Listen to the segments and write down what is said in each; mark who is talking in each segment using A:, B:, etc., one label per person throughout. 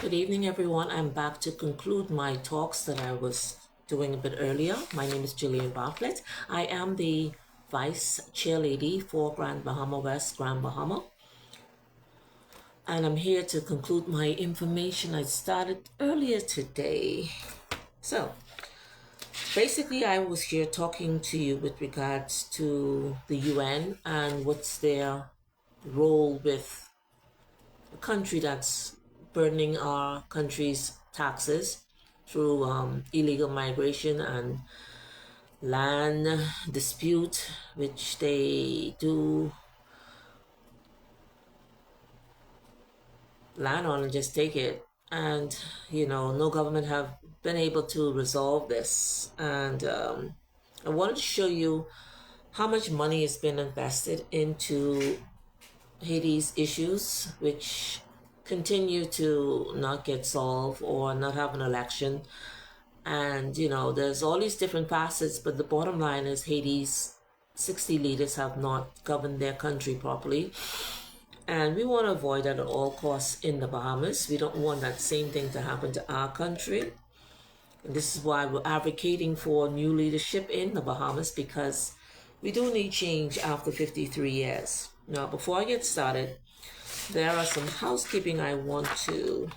A: Good evening, everyone. I'm back to conclude my talks that I was doing a bit earlier. My name is Gillian Bartlett. I am the Vice Chair Lady for Grand Bahama West, Grand Bahama. And I'm here to conclude my information I started earlier today. So, basically, I was here talking to you with regards to the UN and what's their role with a country that's burdening our country's taxes through illegal migration and land dispute, which they do land on and just take it. And, no government have been able to resolve this. And I wanted to show you how much money has been invested into Haiti's issues, which continue to not get solved or not have an election. And, there's all these different facets, but the bottom line is Haiti's 60 leaders have not governed their country properly. And we want to avoid that at all costs in the Bahamas. We don't want that same thing to happen to our country. And this is why we're advocating for new leadership in the Bahamas, because we do need change after 53 years. Now, before I get started, there are some housekeeping I want to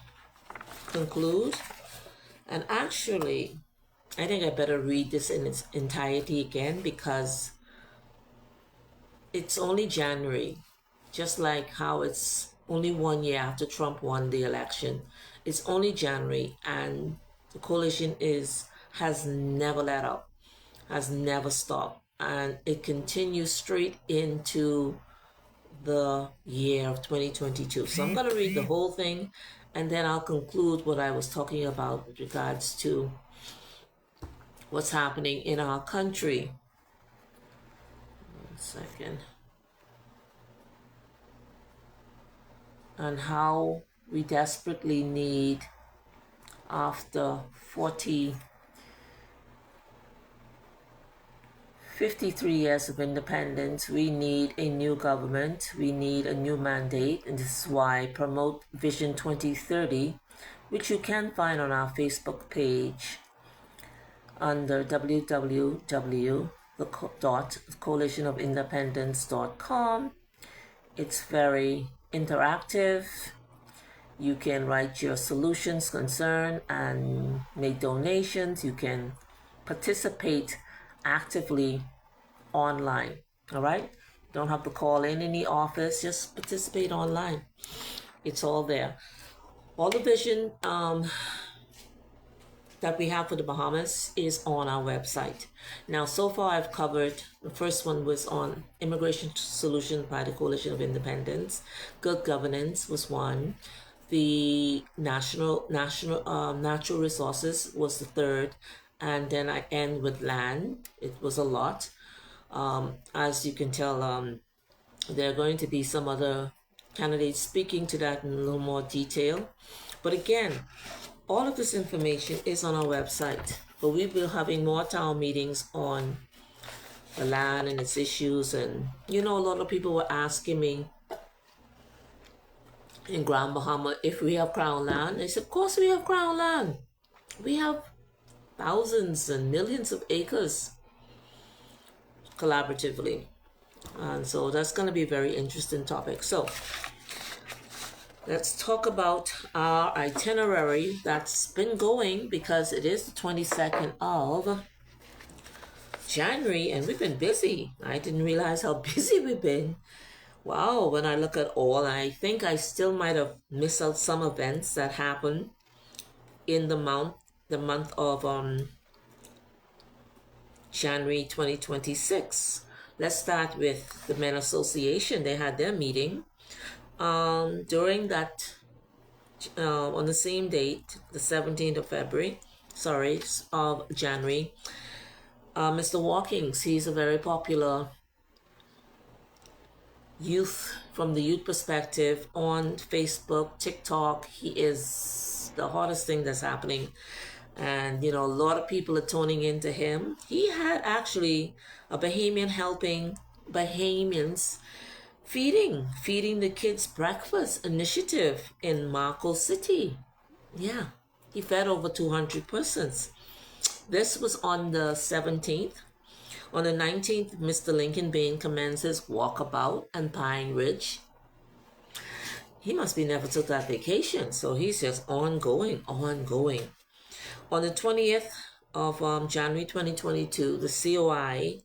A: conclude. And actually, I think I better read this in its entirety again because it's only January, just like how it's only 1 year after Trump won the election. It's only January, and the coalition has never let up, has never stopped, and it continues straight into the year of 2022. So I'm going to read the whole thing, and then I'll conclude what I was talking about with regards to what's happening in our country. 1 second. And how we desperately need, after 53 years of independence, we need a new government, we need a new mandate, and this is why Promote Vision 2030, which you can find on our Facebook page under www.coalitionofindependence.com. It's very interactive. You can write your solutions, concern, and make donations. You can participate actively online. All right? Don't have to call in any office. Just participate online. It's all there. All the vision that we have for the Bahamas is on our website. Now, so far I've covered, the first one was on immigration solution by the Coalition of Independence. Good governance was one. The natural resources was the third. And then I end with land. It was a lot. As you can tell, there are going to be some other candidates speaking to that in a little more detail. But again, all of this information is on our website, but we will be having more town meetings on the land and its issues. And, a lot of people were asking me in Grand Bahama if we have crown land. I said, of course we have crown land. We have thousands and millions of acres collaboratively. And so that's going to be a very interesting topic. So let's talk about our itinerary that's been going, because it is the 22nd of January and we've been busy. I didn't realize how busy we've been. Wow, when I look at all, I think I still might have missed out some events that happened in the month of January 2026. Let's start with the Men Association. They had their meeting. During that, on the same date, the 17th of January, Mr. Walkings, he's a very popular youth, from the youth perspective, on Facebook, TikTok. He is the hottest thing that's happening. And, a lot of people are tuning into him. He had actually a Bahamian helping Bahamians feeding the kids breakfast initiative in Marco City. Yeah, he fed over 200 persons. This was on the 17th. On the 19th, Mr. Lincoln Bain commences walkabout and Pine Ridge. He must be never took that vacation, so he's just ongoing, ongoing. On the 20th of January 2022, the COI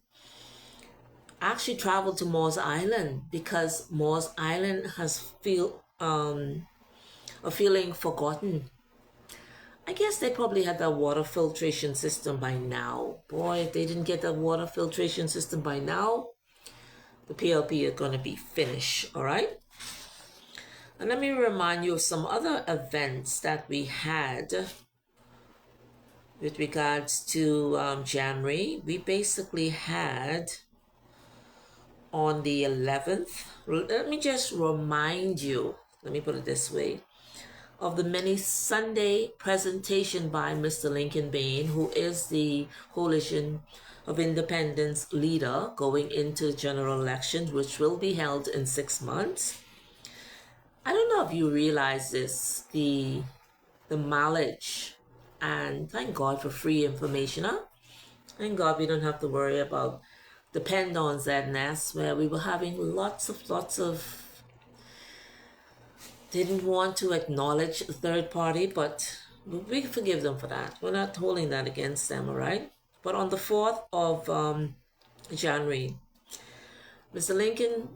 A: actually traveled to Moores Island because Moores Island has a feeling forgotten. I guess they probably had that water filtration system by now. Boy, if they didn't get that water filtration system by now, the PLP are going to be finished, all right? And let me remind you of some other events that we had with regards to January. We basically had on the 11th, let me just remind you, let me put it this way, of the mini Sunday presentation by Mr. Lincoln Bain, who is the Coalition of Independence leader going into general elections, which will be held in 6 months. I don't know if you realize this, the mileage, and thank God for free information, huh? Thank God we don't have to worry about depend on ZNS, where we were having lots of didn't want to acknowledge the third party, but we forgive them for that. We're not holding that against them, all right? But on the 4th of January, Mr. Lincoln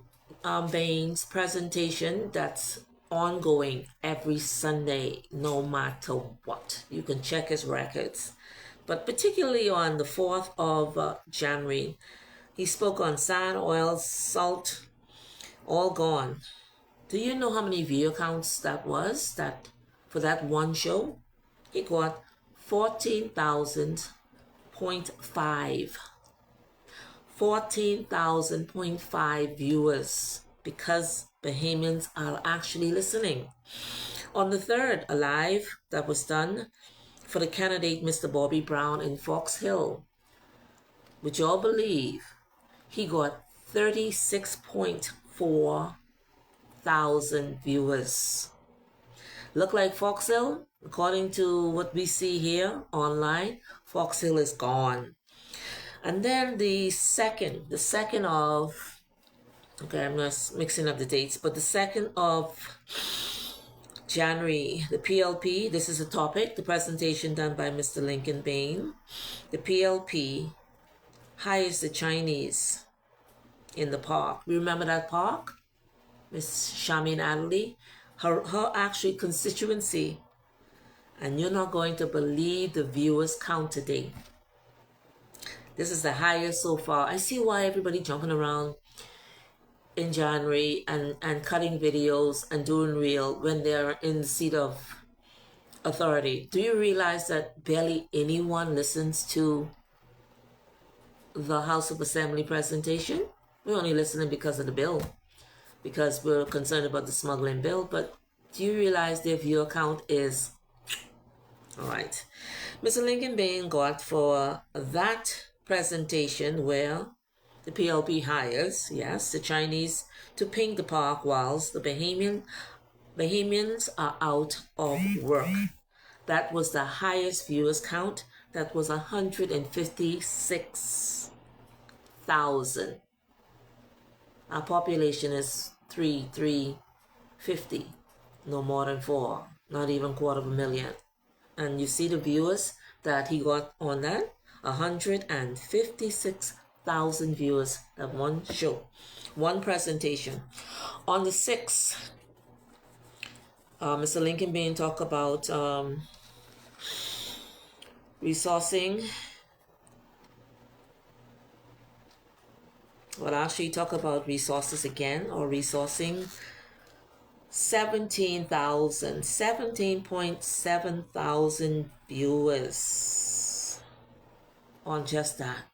A: Bain's presentation that's ongoing every Sunday, no matter what. You can check his records. But particularly on the 4th of January, he spoke on sand, oil, salt, all gone. Do you know how many view counts that was that for that one show? He got 14,000.5. 14,000.5 viewers because Bahamians are actually listening. On the 3rd, a live that was done for the candidate Mr. Bobby Brown in Fox Hill. Would you all believe he got 36.4 thousand viewers. Look like Fox Hill, according to what we see here online, Fox Hill is gone. And then the second of, okay, I'm just mixing up the dates, but the 2nd of January, the PLP, this is a topic, the presentation done by Mr. Lincoln Bain. The PLP hires the Chinese in the park. Remember that park? Miss Shamin Adderley, her actual constituency. And you're not going to believe the viewers count today. This is the highest so far. I see why everybody jumping around in January and cutting videos and doing reel when they're in the seat of authority. Do you realize that barely anyone listens to the House of Assembly presentation? We're only listening because of the bill, because we're concerned about the smuggling bill. But do you realize their viewer count is all right? Mr. Lincoln Bain got for that presentation where the PLP hires, yes, the Chinese to ping the park whilst the Bahamians are out of work. That was the highest viewers count. That was 156,000. Our population is 350, no more than 4, not even 250,000. And you see the viewers that he got on that, 156,000 viewers at one show, one presentation. On the 6th, Mr. Lincoln Bain talked about resourcing. Well, actually talk about resources again, or resourcing. 17.7 thousand viewers on just that.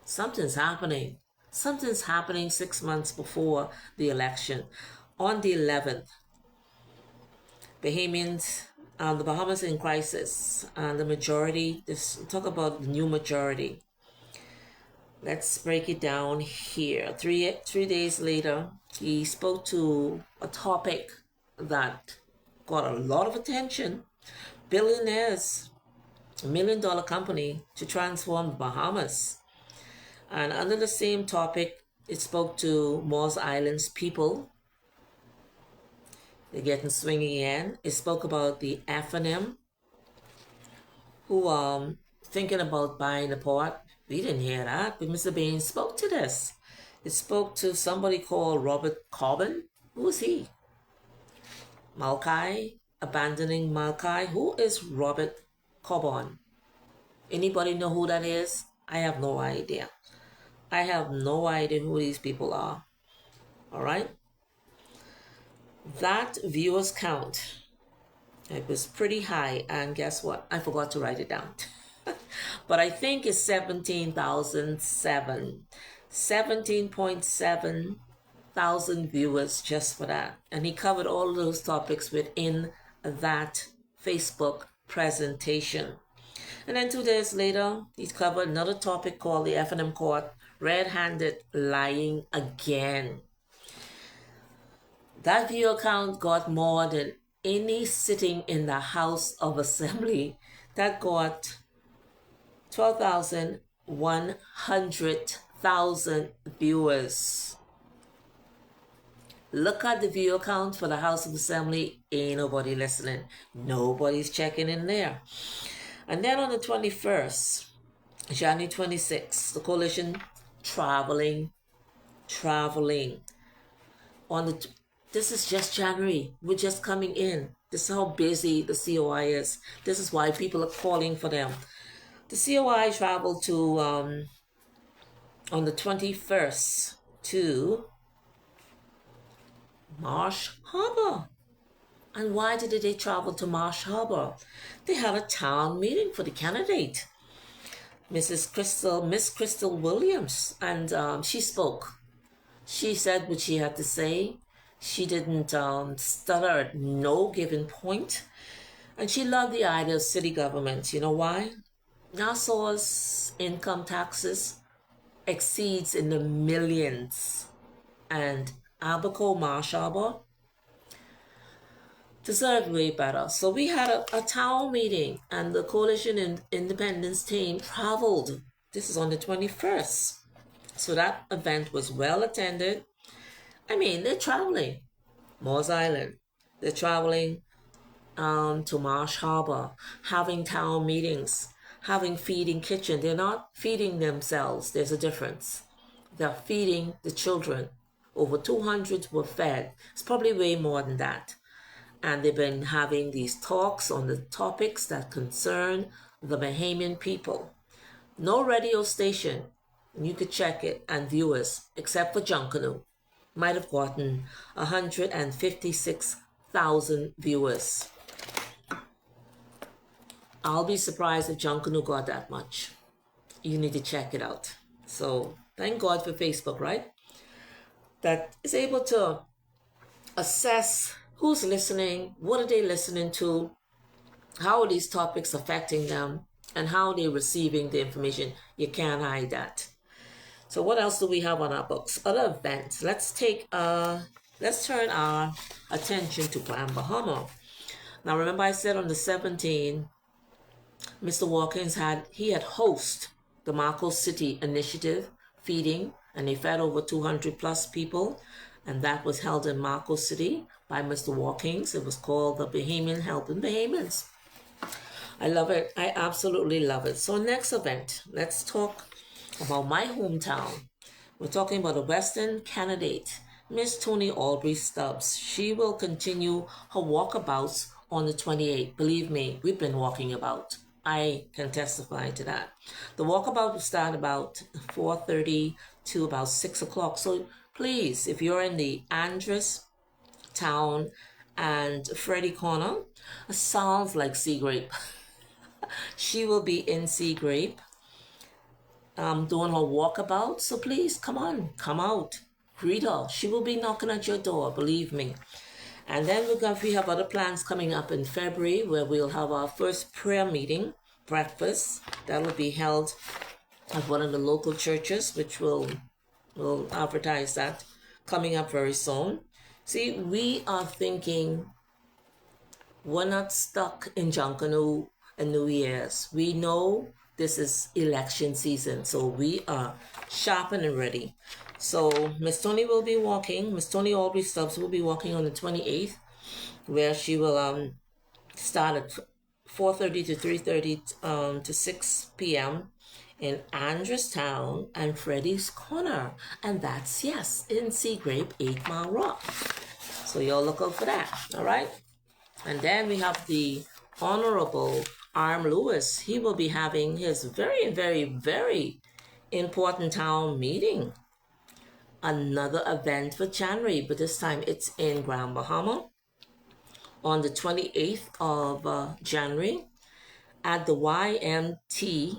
A: Something's happening. Something's happening 6 months before the election. On the 11th, Bahamians, the Bahamas in crisis, and the majority, talk about the new majority. Let's break it down here. Three days later, he spoke to a topic that got a lot of attention. Billionaires, $1 million company to transform Bahamas. And under the same topic, it spoke to Mars Island's people. They're getting swinging again. It spoke about the FNM who thinking about buying the port. We didn't hear that, but Mr. Bain spoke to this. It spoke to somebody called Robert Corbin. Who is he? Malkai, abandoning Malkai. Who is Robert Corbin? Anybody know who that is? I have no idea. I have no idea who these people are. All right? That viewers count, it was pretty high, and guess what? I forgot to write it down. But I think it's 17.7 thousand viewers just for that. And he covered all those topics within that Facebook presentation. And then 2 days later, he covered another topic called the FNM Court, red-handed lying again. That viewer count got more than any sitting in the House of Assembly. That got 100,000 viewers. Look at the viewer count for the House of Assembly. Ain't nobody listening. Nobody's checking in there. And then on the 21st, January 26th, the coalition traveling. This is just January. We're just coming in. This is how busy the COI is. This is why people are calling for them. The COI traveled to, on the 21st, to Marsh Harbor. And why did they travel to Marsh Harbor? They had a town meeting for the candidate, Miss Crystal Williams, and she spoke. She said what she had to say. She didn't stutter at no given point. And she loved the idea of city government. You know why? Nassau's income taxes exceeds in the millions. And Abaco Marsh Harbor deserved way better. So we had a town meeting, and the Coalition and Independence team traveled. This is on the 21st. So that event was well attended. I mean, they're traveling. Mars Island. They're traveling to Marsh Harbor, having town meetings, having feeding kitchen. They're not feeding themselves. There's a difference. They're feeding the children. Over 200 were fed. It's probably way more than that. And they've been having these talks on the topics that concern the Bahamian people. No radio station, you could check it, and viewers, except for Junkanoo, might have gotten 156,000 viewers. I'll be surprised if Junkanoo got that much. You need to check it out. So thank God for Facebook, right? That is able to assess who's listening, what are they listening to, how are these topics affecting them, and how they're receiving the information. You can't hide that. So what else do we have on our books? Other events. Let's turn our attention to Plan Bahama. Now remember I said on the 17th, Mr. Watkins had host the Marco City Initiative feeding, and they fed over 200 plus people, and that was held in Marco City by Mr. Watkins. It was called the Bahamian Helping Bahamians. I love it. I absolutely love it. So next event, let's talk about my hometown. We're talking about a Western candidate, Miss Tony Aubrey Stubbs. She will continue her walkabouts on the 28th. Believe me, we've been walking about. I can testify to that. The walkabout will start about 4:30 to about 6 o'clock. So please, if you're in the Andros Town and Freddie Corner, it sounds like Sea Grape. She will be in Sea Grape doing her walkabout. So please, come on, come out. Greet her. She will be knocking at your door, believe me. And then we have other plans coming up in February where we'll have our first prayer meeting, breakfast. That will be held at one of the local churches, which we'll advertise that coming up very soon. See, we are thinking We're not stuck in Junkanoo and New Year's. We know this is election season, so we are sharpened and ready. So Miss Tony will be walking. Miss Tony Aubrey Stubbs will be walking on the 28th, where she will start at 4:30 to 3:30 to 6 p.m. in Andrestown and Freddy's Corner, and that's in Seagrape 8 Mile Rock. So y'all look out for that. All right. And then we have the Honorable Arm Lewis. He will be having his very, very, very important town meeting. Another event for January, but this time it's in Grand Bahama on the 28th of January at the YMTA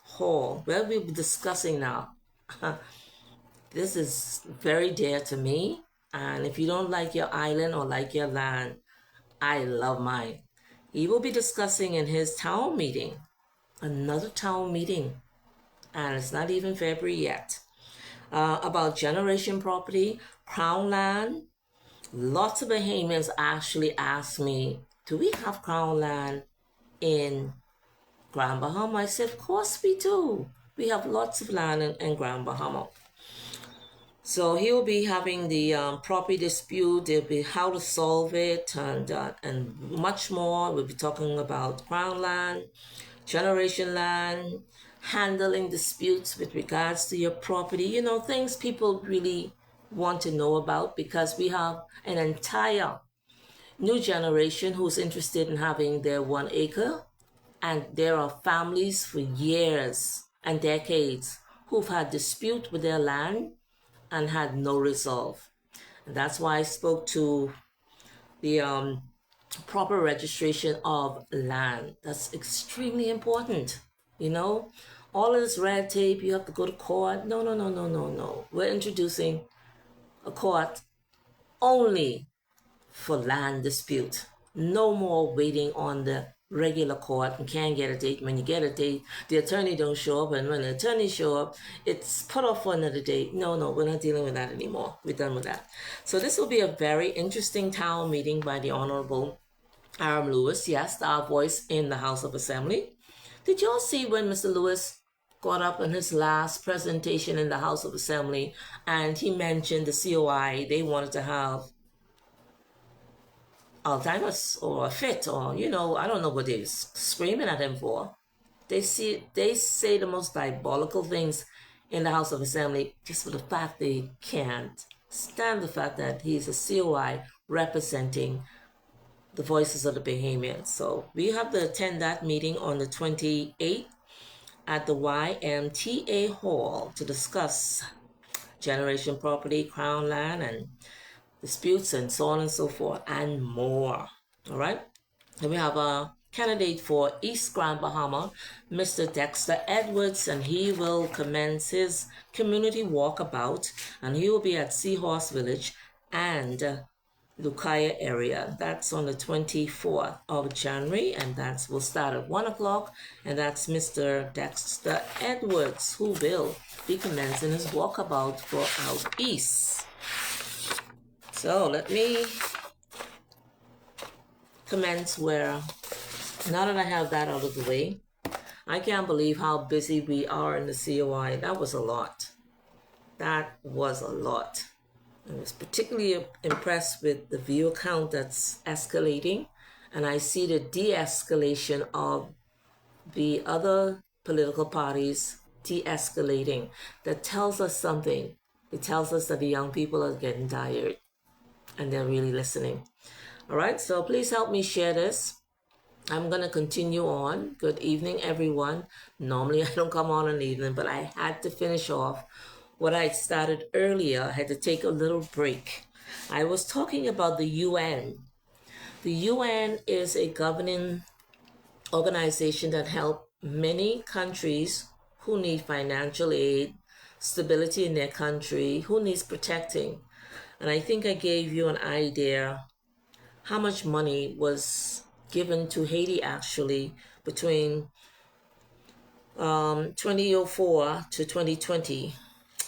A: Hall, where we'll be discussing now. This is very dear to me. And if you don't like your island or like your land, I love mine. He will be discussing in his town meeting, another town meeting, and it's not even February yet, about generation property, crown land. Lots of Bahamians actually ask me, do we have crown land in Grand Bahama? I said, of course we do. We have lots of land in Grand Bahama. So he will be having the property dispute. There'll be how to solve it and much more. We'll be talking about crown land, generation land, handling disputes with regards to your property. You know, things people really want to know about, because we have an entire new generation who's interested in having their 1 acre. And there are families for years and decades who've had dispute with their land and had no resolve. And that's why I spoke to the proper registration of land. That's extremely important. You know, all of this red tape, you have to go to court. No, no, no, no, no, no. We're introducing a court only for land dispute. No more waiting on the regular court and can't get a date. When you get a date, the attorney don't show up, and when the attorney show up, it's put off for another date. No, we're not dealing with that anymore. We're done with that. So this will be a very interesting town meeting by the Honorable Aram Lewis. Yes, our voice in the House of Assembly. Did y'all see when Mr. Lewis got up in his last presentation in the House of Assembly and he mentioned the COI? They wanted to have Alzheimer's or a fit, or I don't know what they're screaming at him for. They say the most diabolical things in the House of Assembly just for the fact they can't stand the fact that he's a COI representing the voices of the Bahamians. So we have to attend that meeting on the 28th at the YMTA Hall to discuss generation property, crown land, and disputes, and so on and so forth, and more. All right. And we have a candidate for East Grand Bahama, Mr. Dexter Edwards, and he will commence his community walkabout, and he will be at Seahorse Village and Lucaya area. That's on the 24th of January, and will start at 1 o'clock, and that's Mr. Dexter Edwards, who will be commencing his walkabout for out east. So let me commence where, now that I have that out of the way, I can't believe how busy we are in the COI. That was a lot. That was a lot. I was particularly impressed with the view count that's escalating, and I see the de-escalation of the other political parties de-escalating. That tells us something. It tells us that the young people are getting tired and they're really listening. All right, so please help me share this. I'm going to continue on. Good evening, everyone. Normally I don't come on an evening, but I had to finish off what I started earlier. I had to take a little break. I was talking about the UN. The UN is a governing organization that helps many countries who need financial aid, stability in their country, who needs protecting. And I think I gave you an idea how much money was given to Haiti actually between 2004 to 2020.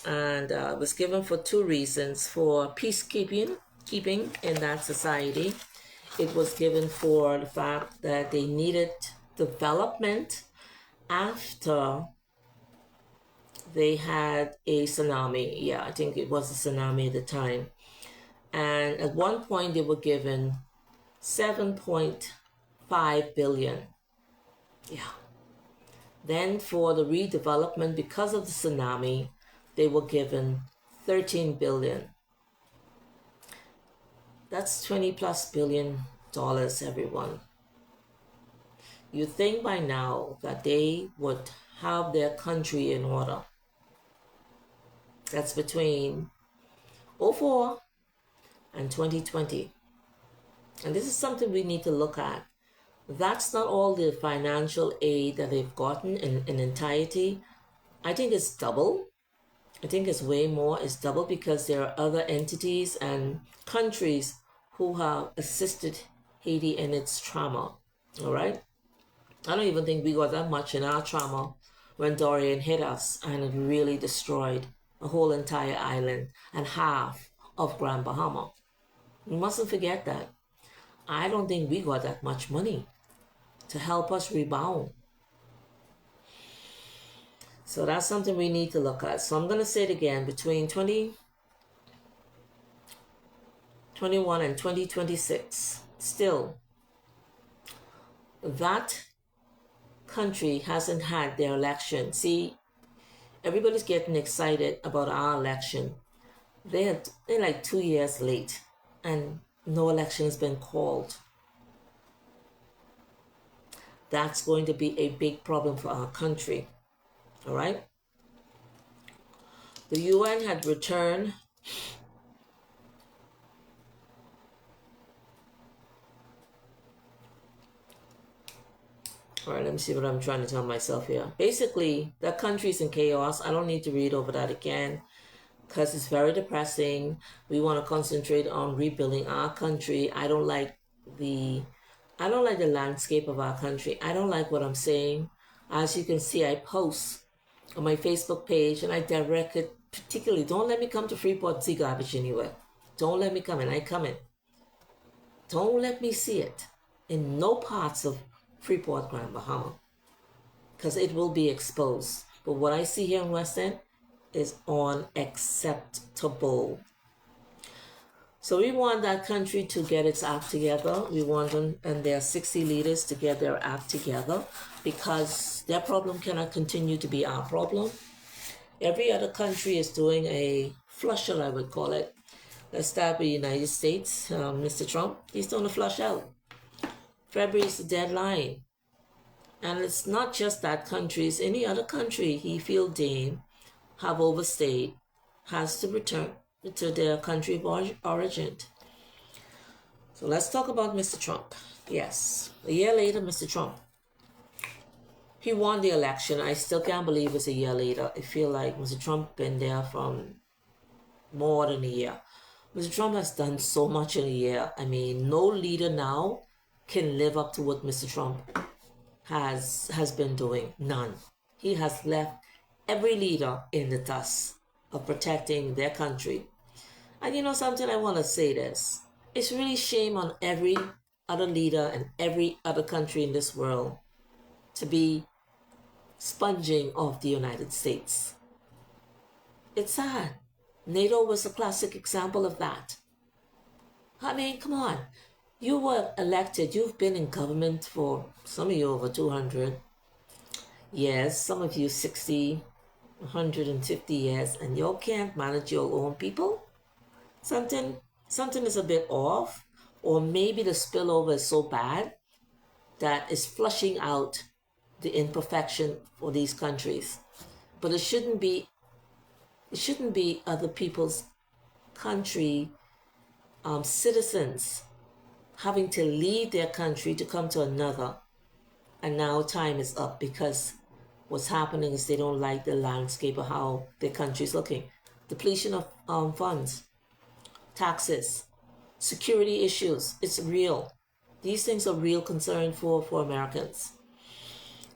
A: And it was given for two reasons: for peacekeeping in that society, it was given for the fact that they needed development after they had a tsunami. Yeah, I think it was a tsunami at the time. And at one point, they were given 7.5 billion. Yeah. Then for the redevelopment, because of the tsunami, they were given 13 billion. That's 20 plus billion dollars, everyone. You think by now that they would have their country in order. That's between 04 and 2020. And this is something we need to look at. That's not all the financial aid that they've gotten in entirety. I think it's double. I think it's way more. It's double because there are other entities and countries who have assisted Haiti in its trauma. All right? I don't even think we got that much in our trauma when Dorian hit us and it really destroyed a whole entire island and half of Grand Bahama. You mustn't forget that. I don't think we got that much money to help us rebound. So that's something we need to look at. So I'm going to say it again, between 2021 and 2026, still, that country hasn't had their election. See, everybody's getting excited about our election. They're like 2 years late and no election has been called. That's going to be a big problem for our country. All right? The UN had returned all right, let me see what I'm trying to tell myself here. Basically, that country's in chaos. I don't need to read over that again because it's very depressing. We want to concentrate on rebuilding our country. I don't like the landscape of our country. I don't like what I'm saying. As you can see, I post on my Facebook page and I direct it particularly. Don't let me come to Freeport see garbage anywhere. Don't let me come in. I come in. Don't let me see it in no parts of Freeport, Grand Bahama, because it will be exposed. But what I see here in West End is unacceptable. So we want that country to get its act together. We want them and their 60 leaders to get their act together because their problem cannot continue to be our problem. Every other country is doing a flusher, I would call it. Let's start with the United States. Mr. Trump, he's doing a flush out. February is the deadline. And it's not just that country, it's any other country he feel deemed have overstayed, has to return to their country of origin. So let's talk about Mr. Trump. Yes, a year later, Mr. Trump, he won the election. I still can't believe it's a year later. I feel like Mr. Trump been there from more than a year. Mr. Trump has done so much in a year. I mean, no leader now can live up to what Mr. Trump has been doing. None. He has left every leader in the dust of protecting their country. And you know something, I want to say this. It's really shame on every other leader and every other country in this world to be sponging off the United States. It's sad. NATO was a classic example of that. I mean, come on. You were elected. You've been in government for some of you over 200 years, some of you 60, 150 years, and you can't manage your own people? Something is a bit off, or maybe the spillover is so bad that it's flushing out the imperfection for these countries. But it shouldn't be other people's country citizens having to leave their country to come to another. And now time is up because what's happening is they don't like the landscape of how their country is looking. Depletion of funds, taxes, security issues. It's real. These things are real concern for Americans.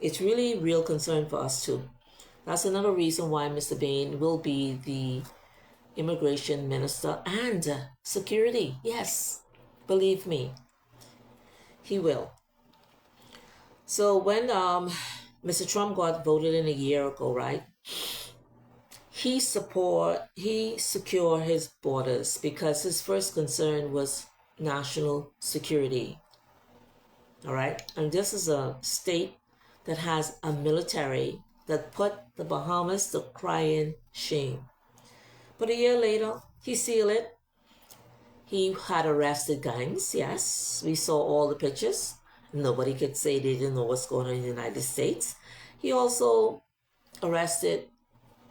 A: It's really real concern for us too. That's another reason why Mr. Bain will be the immigration minister and security. Yes, believe me. He will. So when Mr. Trump got voted in a year ago, right? He secure his borders because his first concern was national security. All right, and this is a state that has a military that put the Bahamas to crying shame. But a year later, he sealed it. He had arrested gangs, yes. We saw all the pictures. Nobody could say they didn't know what's going on in the United States. He also arrested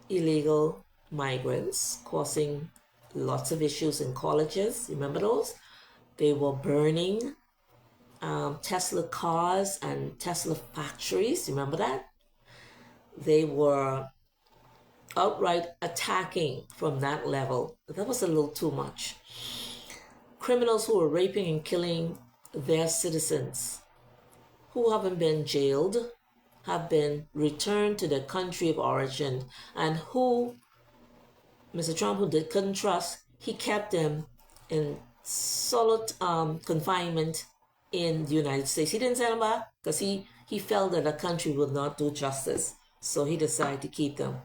A: illegal migrants, causing lots of issues in colleges. Remember those? They were burning Tesla cars and Tesla factories. Remember that? They were outright attacking from that level. That was a little too much. Criminals who were raping and killing their citizens, who haven't been jailed, have been returned to their country of origin, and who Mr. Trump, who couldn't trust, he kept them in solid confinement in the United States. He didn't send them back because he felt that the country would not do justice. So he decided to keep them.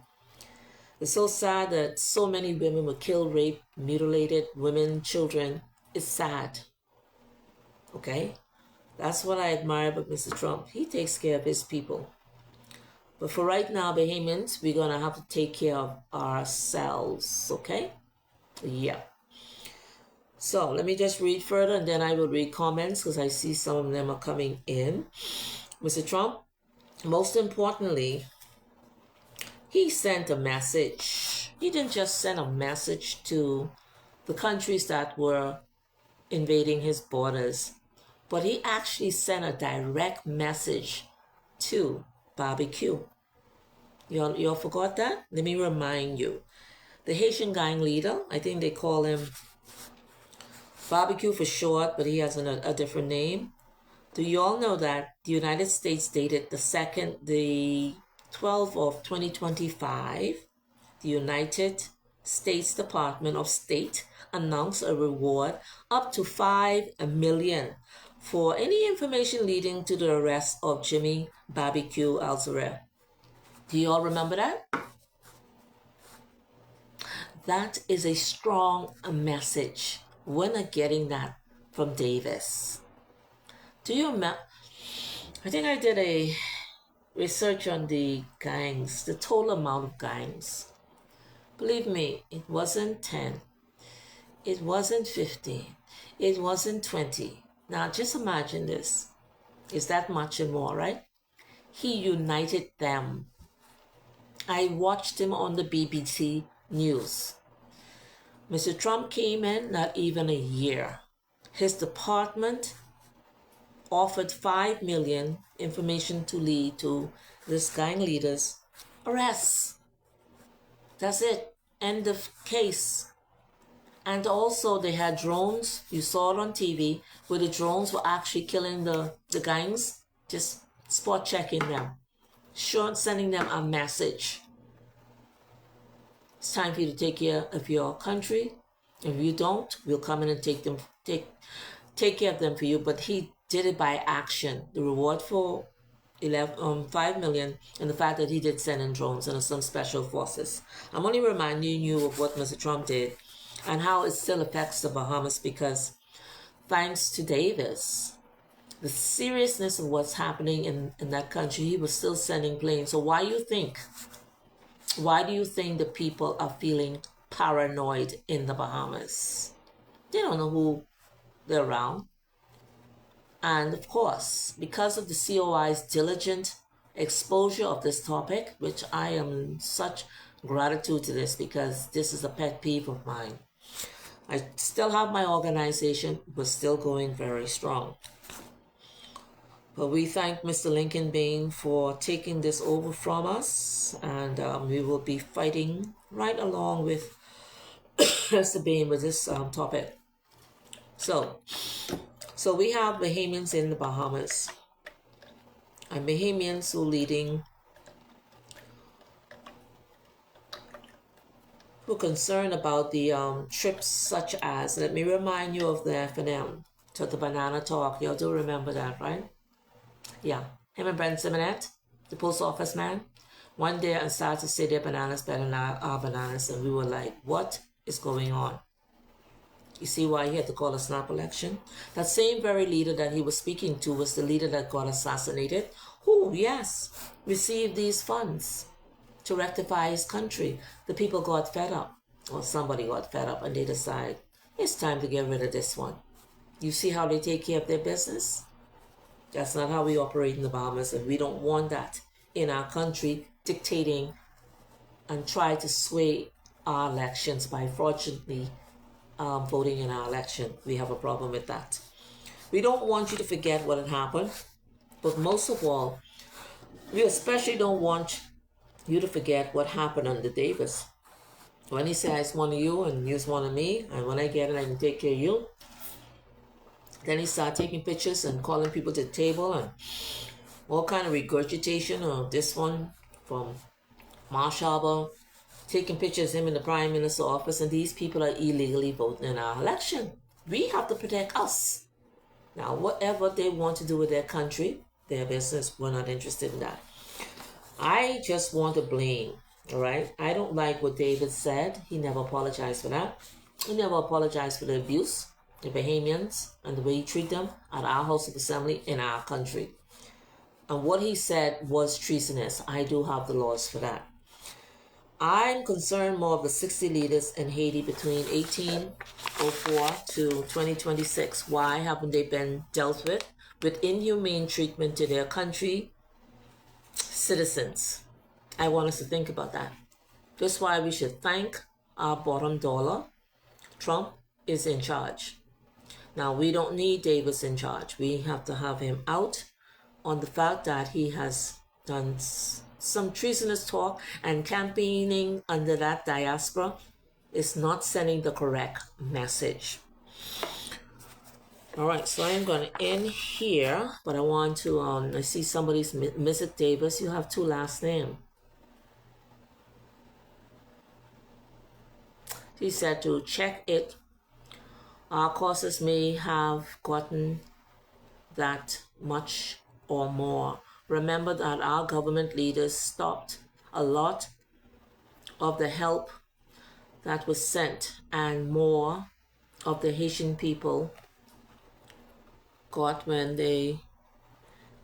A: It's so sad that so many women were killed, raped, mutilated, women, children. It's sad. Okay? That's what I admire about Mr. Trump. He takes care of his people. But for right now, Bahamians, we're going to have to take care of ourselves. Okay? Yeah. So let me just read further and then I will read comments because I see some of them are coming in. Mr. Trump, most importantly, he sent a message. He didn't just send a message to the countries that were invading his borders, but he actually sent a direct message to Bobby Q. You all forgot that? Let me remind you. The Haitian gang leader, I think they call him Bobby Q for short, but he has a different name. Do you all know that the United States dated the 12th of 2025, the United States Department of State announced a reward up to $5 million for any information leading to the arrest of Jimmy Bobby Q Alzareb. Do you all remember that? That is a strong message. We're not getting that from Davis. Do you remember? I think I did a research on the gangs, the total amount of gangs. Believe me, it wasn't 10. It wasn't 50. It wasn't 20. Now just imagine this. Is that much and more, right? He united them. I watched him on the BBC News. Mr. Trump came in not even a year. His department offered $5 million information to lead to this gang leader's arrests. That's it. End of case. And also they had drones. You saw it on TV where the drones were actually killing the gangs, just spot checking them, sending them a message. It's time for you to take care of your country. If you don't, we'll come in and take care of them for you. But he did it by action. The reward for $5 million and the fact that he did send in drones and some special forces. I'm only reminding you of what Mr. Trump did and how it still affects the Bahamas because thanks to Davis, the seriousness of what's happening in that country, he was still sending planes. So why do you think the people are feeling paranoid in the Bahamas? They don't know who they're around. And of course, because of the COI's diligent exposure of this topic, which I am such gratitude to this because this is a pet peeve of mine. I still have my organization, but still going very strong. But we thank Mr. Lincoln Bain for taking this over from us, and we will be fighting right along with Mr. Bain with this topic. So we have Bahamians in the Bahamas, and Bahamians who are concerned about the trips such as, let me remind you of the F&M. So the banana talk, y'all do remember that, right? Yeah. Him and Brent Simonette, the post office man, one day and started to say their bananas better than our bananas, and we were like, what is going on? You see why he had to call a snap election? That same very leader that he was speaking to was the leader that got assassinated, who, yes, received these funds to rectify his country. The people got fed up, or somebody got fed up, and they decide it's time to get rid of this one. You see how they take care of their business? That's not how we operate in the Bahamas, and we don't want that in our country dictating and try to sway our elections by fraudulently voting in our election. We have a problem with that. We don't want you to forget what had happened, but most of all, we especially don't want you to forget what happened under Davis. When he said, it's one of you and you's one of me, and when I get it, I can take care of you. Then he started taking pictures and calling people to the table and all kind of regurgitation of this one from Marsh Harbor, taking pictures of him in the Prime Minister's office, and these people are illegally voting in our election. We have to protect us. Now, whatever they want to do with their country, their business, we're not interested in that. I just want to blame, all right? I don't like what David said. He never apologized for that. He never apologized for the abuse, the Bahamians, and the way he treated them at our House of Assembly in our country. And what he said was treasonous. I do have the laws for that. I'm concerned more of the 60 leaders in Haiti between 1804 to 2026. Why haven't they been dealt with inhumane treatment to their country citizens? I want us to think about that. That's why we should thank our bottom dollar. Trump is in charge. Now, we don't need Davis in charge. We have to have him out on the fact that he has done some treasonous talk, and campaigning under that diaspora is not sending the correct message. All right, so I'm going to end here, but I want to, I see somebody's Mrs. Davis. You have two last names. He said to check it. Our courses may have gotten that much or more. Remember that our government leaders stopped a lot of the help that was sent, and more of the Haitian people got when we,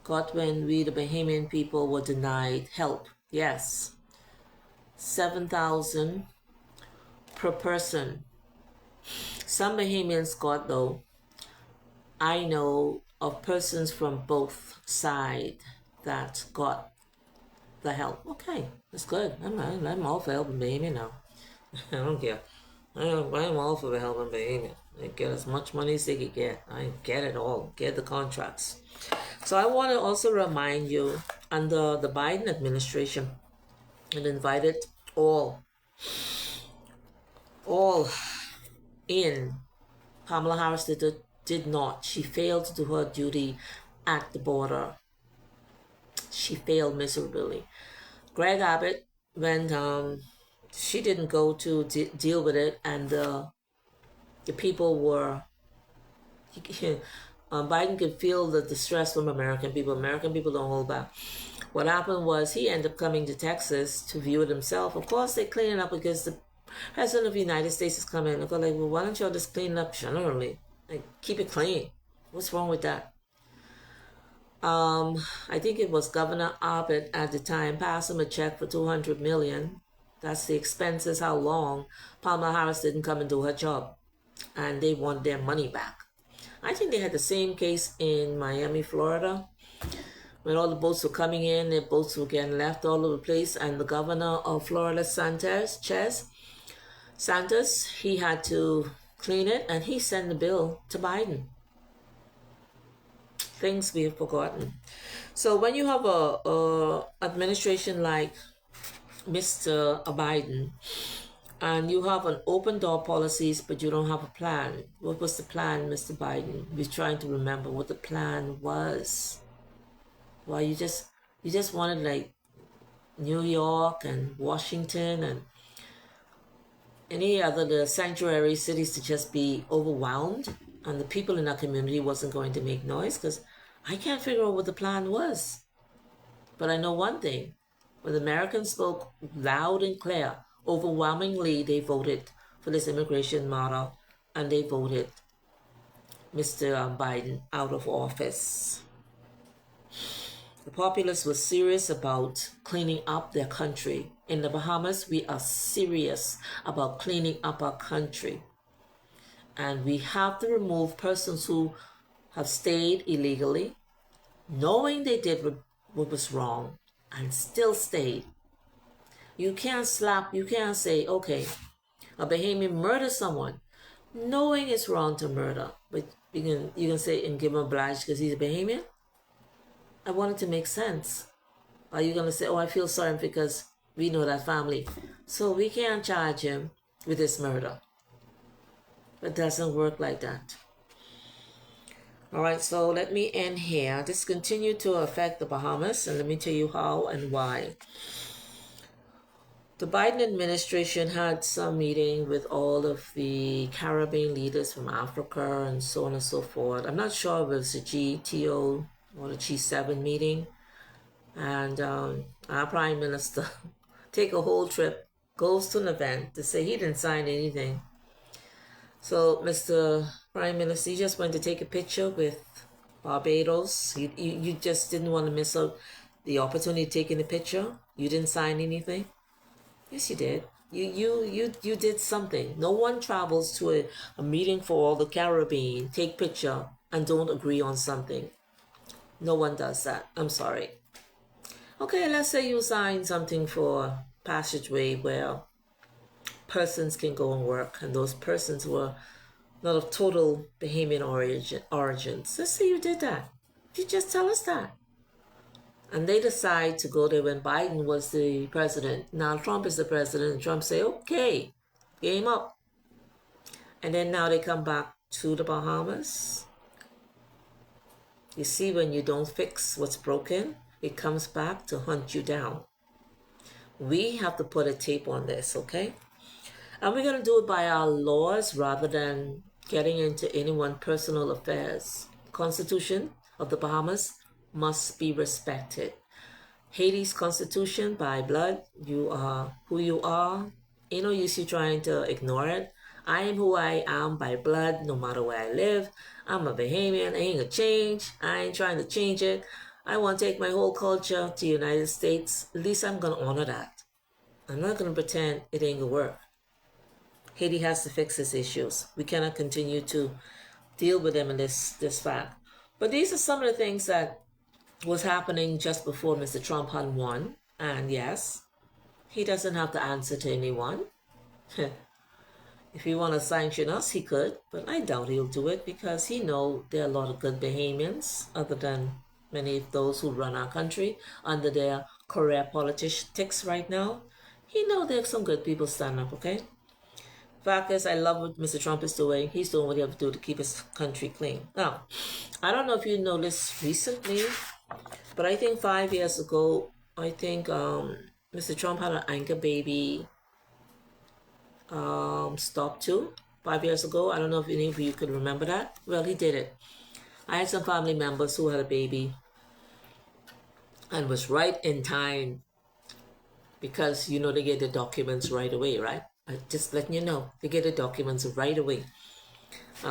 A: the Bahamian people, were denied help. Yes, 7,000 per person. Some Bahamians got, though. I know of persons from both sides that got the help. Okay, that's good. I'm all for helping Bahamian now. I don't care. I'm all for helping Bahamian. They get as much money as they can get. I get it all. Get the contracts. So I want to also remind you, under the Biden administration, it invited all in. Kamala Harris did not. She failed to do her duty at the border. She failed miserably. Greg Abbott, when she didn't go to deal with it, and the people were, Biden could feel the distress from American people. American people don't hold back. What happened was he ended up coming to Texas to view it himself. Of course, they clean it up because the President of the United States is coming. I go like, well, why don't y'all just clean it up generally? Like, keep it clean. What's wrong with that? I think it was Governor Abbott at the time passed him a check for $200 million. That's the expenses. How long? Kamala Harris didn't come and do her job, and they want their money back. I think they had the same case in Miami, Florida, when all the boats were coming in. Their boats were getting left all over the place, and the governor of Florida, Santos, he had to clean it, and he sent the bill to Biden. Things we have forgotten. So when you have a administration like Mr. Biden, and you have an open door policies, but you don't have a plan. What was the plan, Mr. Biden? We're trying to remember what the plan was. Well, you just wanted like New York and Washington and any other the sanctuary cities to just be overwhelmed and the people in that community wasn't going to make noise because I can't figure out what the plan was. But I know one thing. When the Americans spoke loud and clear, overwhelmingly they voted for this immigration model and they voted Mr. Biden out of office. The populace was serious about cleaning up their country. In the Bahamas, we are serious about cleaning up our country. And we have to remove persons who have stayed illegally, knowing they did what was wrong, and still stayed. You can't say, okay, a Bahamian murdered someone, knowing it's wrong to murder, but you can say and give him a obliged because he's a Bahamian. I want it to make sense. Are you going to say, oh, I feel sorry because we know that family, so we can't charge him with this murder? It doesn't work like that. All right, so let me end here. This continued to affect the Bahamas, and let me tell you how and why. The Biden administration had some meeting with all of the Caribbean leaders from Africa and so on and so forth. I'm not sure if it was the GTO or the G7 meeting. And our Prime Minister take a whole trip, goes to an event to say he didn't sign anything. So Mr. Prime Minister, you just went to take a picture with Barbados. You just didn't want to miss out the opportunity of taking a picture. You didn't sign anything. Yes, you did. You did something. No one travels to a meeting for all the Caribbean, take picture, and don't agree on something. No one does that. I'm sorry. Okay, let's say you sign something for passageway where persons can go and work, and those persons were not of total Bahamian origins. Let's say you did that. You just tell us that. And they decide to go there when Biden was the president. Now Trump is the president, and Trump say, okay, game up. And then now they come back to the Bahamas. You see, when you don't fix what's broken, it comes back to hunt you down. We have to put a tape on this, okay? And we're going to do it by our laws rather than getting into anyone's personal affairs. The Constitution of the Bahamas must be respected. Haiti's constitution, by blood, you are who you are. Ain't no use you trying to ignore it. I am who I am by blood, no matter where I live. I'm a Bahamian. I ain't gonna change. I ain't trying to change it. I want to take my whole culture to the United States. At least I'm gonna honor that. I'm not gonna pretend it ain't gonna work. Haiti has to fix its issues. We cannot continue to deal with them in this fact. But these are some of the things that was happening just before Mr. Trump had won. And yes, he doesn't have to answer to anyone. If he want to sanction us, he could, but I doubt he'll do it because he know there are a lot of good Bahamians, other than many of those who run our country under their career politics right now. He know there's some good people stand up, okay? Fact is, I love what Mr. Trump is doing. He's doing what he has to do to keep his country clean. Now, I don't know if you noticed recently, but I think 5 years ago, Mr. Trump had an anchor baby stop too. 5 years ago, I don't know if any of you could remember that. Well, he did it. I had some family members who had a baby and was right in time because they get the documents right away, right? Just letting you know, they get the documents right away.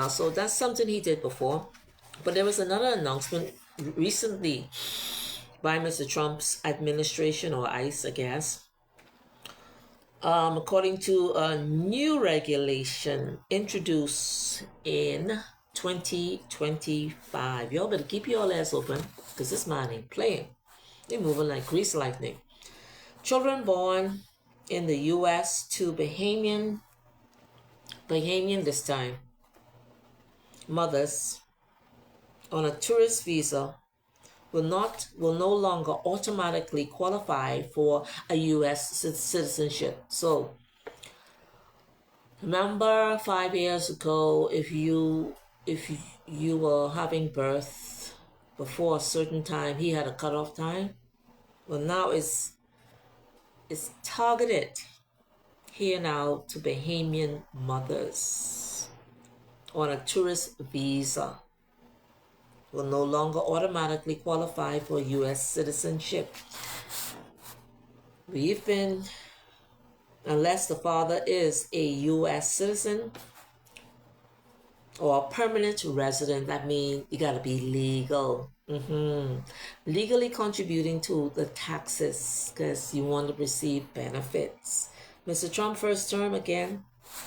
A: So that's something he did before. But there was another announcement recently by Mr. Trump's administration, or ICE, I guess. According to a new regulation introduced in 2025. Y'all better keep your ass open because this man ain't playing. They're moving like grease lightning. Children born in the U.S. to Bahamian this time, mothers on a tourist visa will no longer automatically qualify for a U.S. citizenship. So remember 5 years ago, if you were having birth before a certain time, he had a cutoff time. Well, now it's targeted here now to Bahamian mothers. on a tourist visa will no longer automatically qualify for U.S. citizenship. We've been, unless the father is a U.S. citizen or a permanent resident, that means you gotta be legal. Legally contributing to the taxes because you want to receive benefits. Mr. Trump first term again,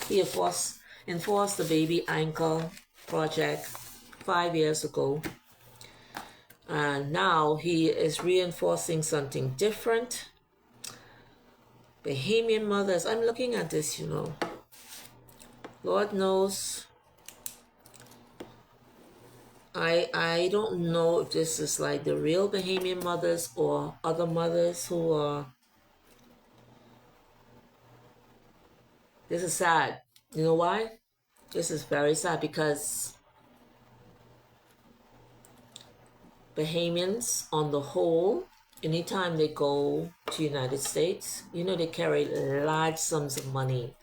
A: he enforced the baby anchor project 5 years ago, and now he is reinforcing something different. Bahamian mothers, I'm looking at this, Lord knows, I don't know if this is like the real Bahamian mothers or other mothers who are. This is sad. You know why? This is very sad because Bahamians on the whole, anytime they go to United States, they carry large sums of money.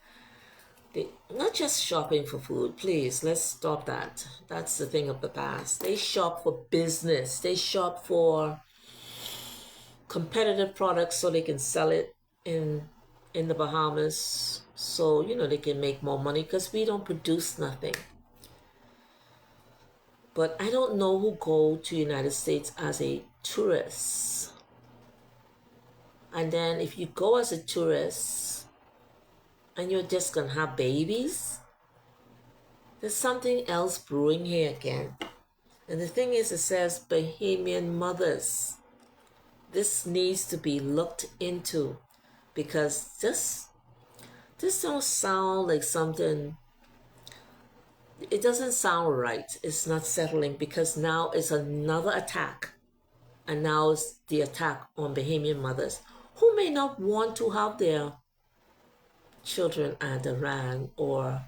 A: They not just shopping for food, please, let's stop that. That's the thing of the past. They shop for business. They shop for competitive products so they can sell it in the Bahamas, so they can make more money because we don't produce nothing. But I don't know who go to United States as a tourist. And then if you go as a tourist and you're just gonna have babies, there's something else brewing here again. And the thing is, it says Bahamian mothers. This needs to be looked into because this don't sound like something. It doesn't sound right. It's not settling because now it's another attack. And now it's the attack on Bahamian mothers who may not want to have their children at Iran or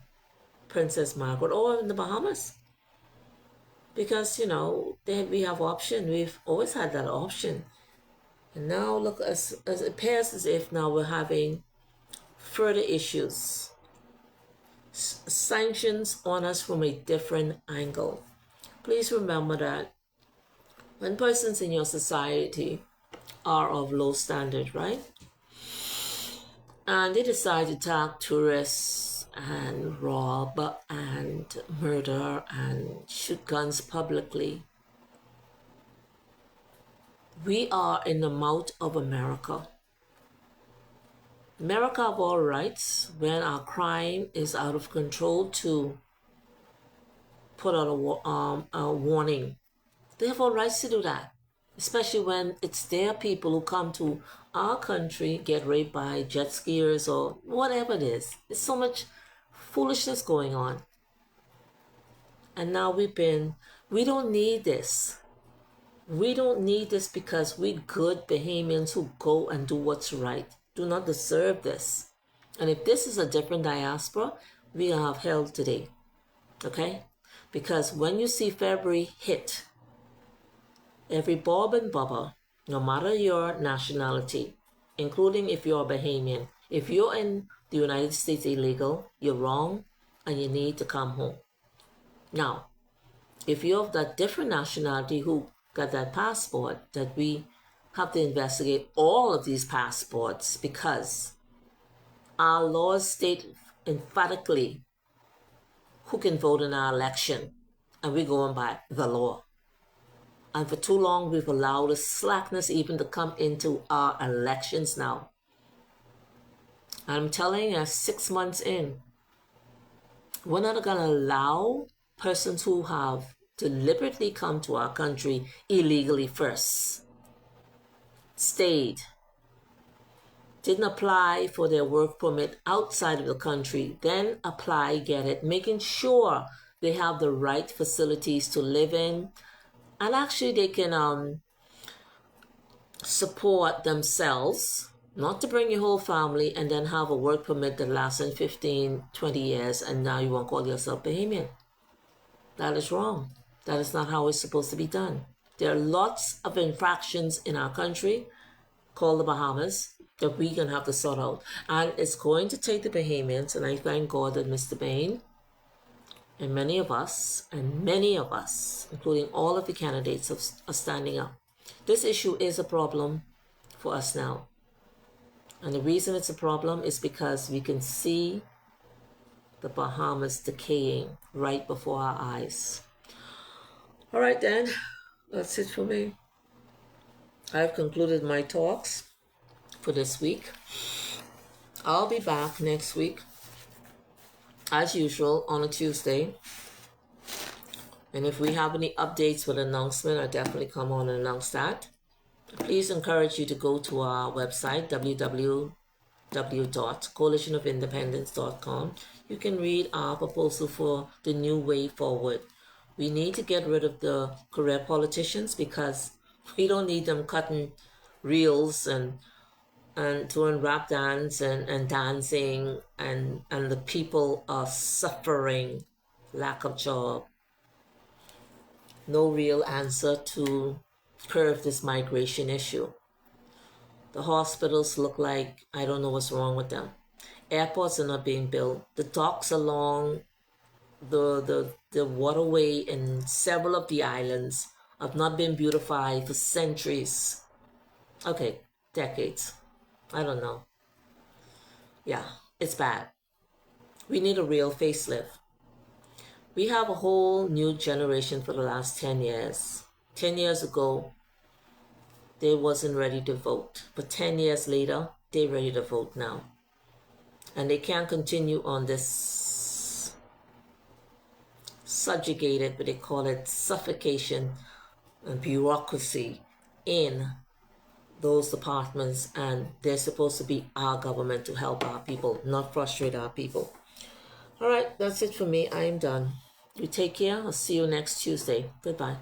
A: Princess Margaret or in the Bahamas. Because, we have option. We've always had that option. And now look, as it appears as if now we're having further issues. Sanctions on us from a different angle. Please remember that when persons in your society are of low standard, right? And they decide to attack tourists and rob and murder and shoot guns publicly. We are in the mouth of America. America have all rights when our crime is out of control to put out a warning. They have all rights to do that, especially when it's their people who come to our country, get raped by jet skiers or whatever it is. There's so much foolishness going on. And now we don't need this. We don't need this because we good Bahamians who go and do what's right do not deserve this. And if this is a different diaspora, we have hell today. Okay? Because when you see February hit, every Bob and Bubba, no matter your nationality, including if you're Bahamian, if you're in the United States illegal, you're wrong and you need to come home. Now, if you're of that different nationality who got that passport, that we have to investigate all of these passports because our laws state emphatically who can vote in our election, and we're going by the law. And for too long, we've allowed the slackness even to come into our elections now. I'm telling you, 6 months in, we're not going to allow persons who have deliberately come to our country illegally first, stayed, didn't apply for their work permit outside of the country, then apply, get it, making sure they have the right facilities to live in, and actually they can support themselves, not to bring your whole family and then have a work permit that lasts in 15, 20 years and now you won't call yourself Bahamian. That is wrong. That is not how it's supposed to be done. There are lots of infractions in our country called the Bahamas that we're going to have to sort out. And it's going to take the Bahamians, and I thank God that Mr. Bain And many of us, including all of the candidates, are standing up. This issue is a problem for us now. And the reason it's a problem is because we can see the Bahamas decaying right before our eyes. All right, then, that's it for me. I've concluded my talks for this week. I'll be back next week, as usual, on a Tuesday. And if we have any updates with announcement, I'll definitely come on and announce that. Please encourage you to go to our website, www.coalitionofindependence.com. You can read our proposal for the new way forward. We need to get rid of the career politicians because we don't need them cutting reels and doing rap dance and dancing and the people are suffering lack of job. No real answer to curb this migration issue. The hospitals look like I don't know what's wrong with them. Airports are not being built. The docks along the waterway in several of the islands have not been beautified for centuries. Okay, decades. I don't know. Yeah, it's bad. We need a real facelift. We have a whole new generation for the last 10 years. 10 years ago, they wasn't ready to vote. But 10 years later, they're ready to vote now. And they can't continue on this subjugated, but they call it suffocation and bureaucracy in those departments. And they're supposed to be our government to help our people, not frustrate our people. All right, that's it for me. I am done. You take care. I'll see you next Tuesday. Goodbye.